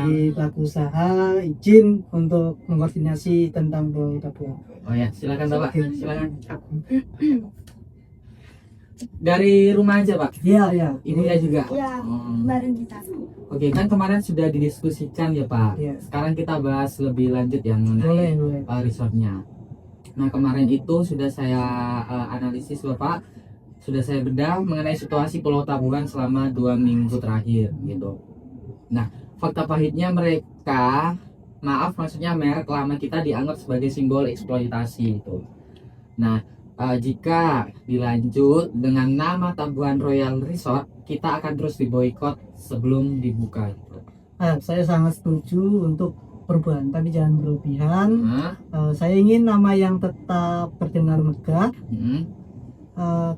Bagi pelaku usaha izin untuk mengkoordinasi tentang biaya tabungan. Oh ya, silakan Bapak. Silakan. Dari rumah aja Pak. Iya, iya. Ibunya juga. Ya, Oh. bareng kita. Oke, kan kemarin sudah didiskusikan ya Pak. Iya. Sekarang kita bahas lebih lanjut ya Boleh, mengenai boleh. resortnya. Nah kemarin itu sudah saya analisis Bapak, sudah saya bedah mengenai situasi Pulau Tabungan selama 2 minggu terakhir gitu. Nah fakta pahitnya mereka, maaf maksudnya merek lama kita dianggap sebagai simbol eksploitasi itu. Nah jika dilanjut dengan nama Tabungan Royal Resort, kita akan terus diboikot sebelum dibuka gitu. Saya sangat setuju untuk perubahan, tapi jangan berlebihan. Nah, Saya ingin nama yang tetap terdengar megah.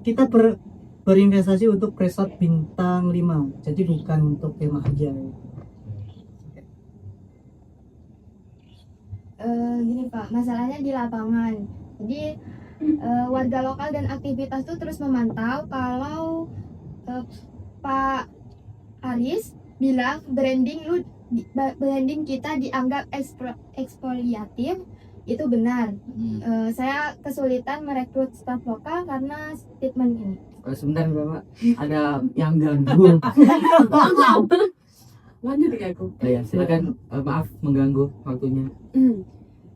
Kita berinvestasi untuk resort bintang 5, jadi bukan untuk tema aja. Gini Pak, masalahnya di lapangan. Jadi warga lokal dan aktivitas tuh terus memantau kalau Pak Aris bilang branding kita dianggap ekspoliatif. Itu benar. Saya kesulitan merekrut staf lokal karena statement ini. Sebentar Bapak, ada yang ganggu. Lanjut ya aku. Ya, silakan. Maaf mengganggu waktunya.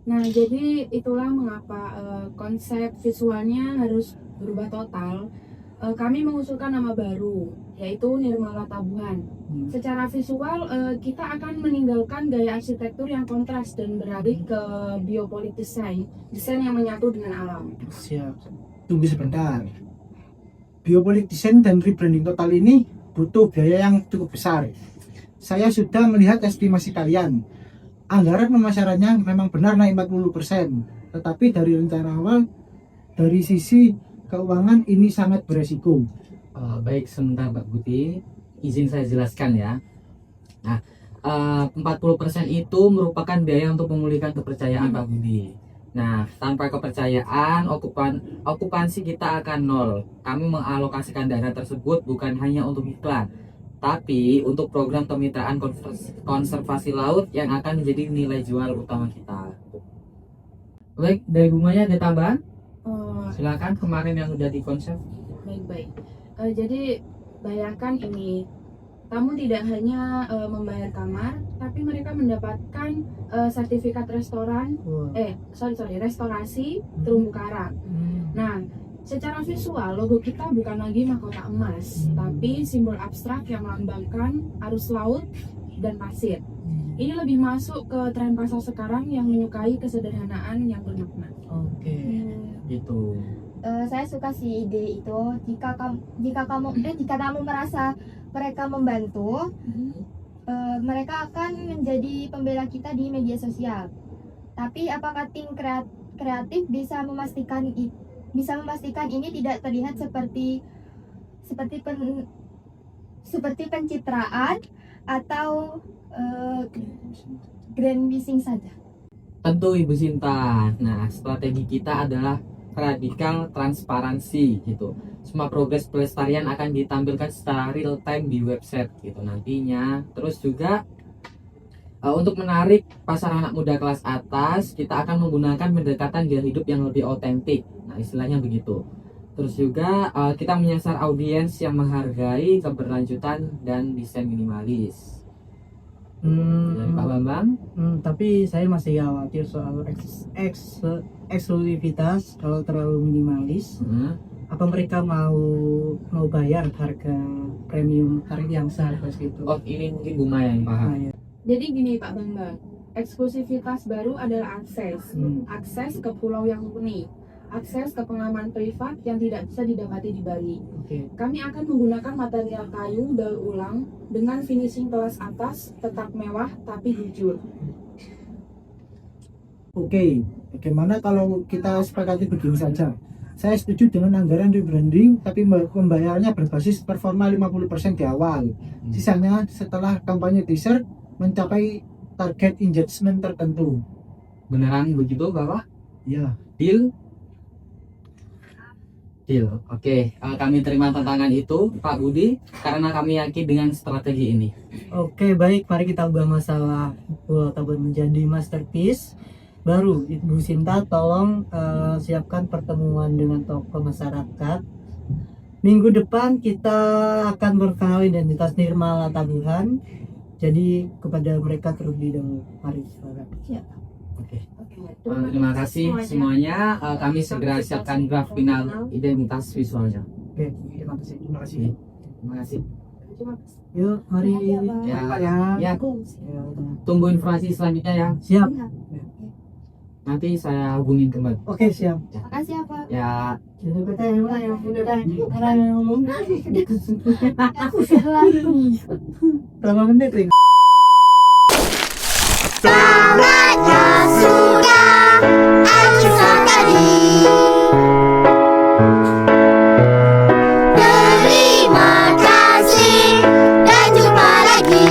Nah, jadi itulah mengapa konsep visualnya harus berubah total. Kami mengusulkan nama baru, yaitu Nirmala Tabuhan. Secara visual, kita akan meninggalkan gaya arsitektur yang kontras dan beralih ke biopolitik desain yang menyatu dengan alam. Siap. Tunggu sebentar. Biopolitik design dan rebranding total ini butuh biaya yang cukup besar. Saya sudah melihat estimasi kalian. Anggaran pemasarannya memang benar naik 40%, tetapi dari rencana awal, dari sisi keuangan ini sangat beresiko. Baik, sebentar Mbak Putih, izin saya jelaskan ya. Nah, 40% itu merupakan biaya untuk memulihkan kepercayaan Pak Budi. Nah, tanpa kepercayaan, okupansi kita akan nol. Kami mengalokasikan dana tersebut bukan hanya untuk iklan, tapi untuk program kemitraan konservasi laut yang akan menjadi nilai jual utama kita. Baik, dari Bu Maya ada tambahan? Silakan, kemarin yang udah dikonsep. Baik-baik. Jadi bayangkan ini, tamu tidak hanya membayar kamar, tapi mereka mendapatkan sertifikat restorasi terumbu karang. Nah, secara visual logo kita bukan lagi mahkota emas, tapi simbol abstrak yang melambangkan arus laut dan pasir. Ini lebih masuk ke tren pasar sekarang yang menyukai kesederhanaan yang bermakna. Oke. Gitu. Saya suka sih ide itu. Jika kamu merasa mereka membantu, mereka akan menjadi pembela kita di media sosial. Tapi apakah tim kreatif bisa memastikan ini tidak terlihat seperti pencitraan atau grand wishing saja? Tentu Ibu Sinta. Nah, strategi kita adalah radikal transparansi gitu. Semua progres pelestarian akan ditampilkan secara real time di website gitu nantinya. Terus juga untuk menarik pasar anak muda kelas atas, kita akan menggunakan pendekatan gaya hidup yang lebih otentik. Nah, istilahnya begitu. Terus juga kita menyasar audiens yang menghargai keberlanjutan dan desain minimalis. Dari Pak Bambang. Tapi saya masih khawatir soal eksklusivitas kalau terlalu minimalis. Apa mereka mau bayar harga premium, harga yang seharga segitu? Oh, ini mungkin Bu Maya yang paham. Jadi gini Pak Bambang, eksklusivitas baru adalah akses ke pulau yang unik, akses ke pengalaman privat yang tidak bisa didapati di Bali. Kami akan menggunakan material kayu daur ulang dengan finishing kelas atas, tetap mewah tapi jujur. Oke, bagaimana kalau kita sepakati begini saja? Saya setuju dengan anggaran rebranding, tapi pembayarannya berbasis performa 50% di awal. Sisanya setelah kampanye teaser mencapai target engagement tertentu. Beneran begitu Bapak? Ya. Deal? Deal. Oke, kami terima tantangan itu Pak Budi karena kami yakin dengan strategi ini. Oke, baik, mari kita ubah masalah Pulau Tabun menjadi masterpiece. Baru, Ibu Sinta tolong siapkan pertemuan dengan tokoh masyarakat. Minggu depan kita akan berkenal identitas Nirmala Tabuhan. Jadi kepada mereka terlebih dahulu. Mari silakan. Oke. Terima kasih semuanya. Kami segera siapkan draft final identitas visualnya. Oke, terima kasih. Terima kasih. Terima kasih. Yuk, mari. Ya, Ya. ya, Ya, tunggu informasi selanjutnya ya. siap. Nanti saya hubungin kembali. Oke, siap. Makasih ya Pak. Ya, Jadi kita yang ngomong. Berapa menit ini? Sahabatnya sudah aku tadi. Terima kasih dan jumpa lagi.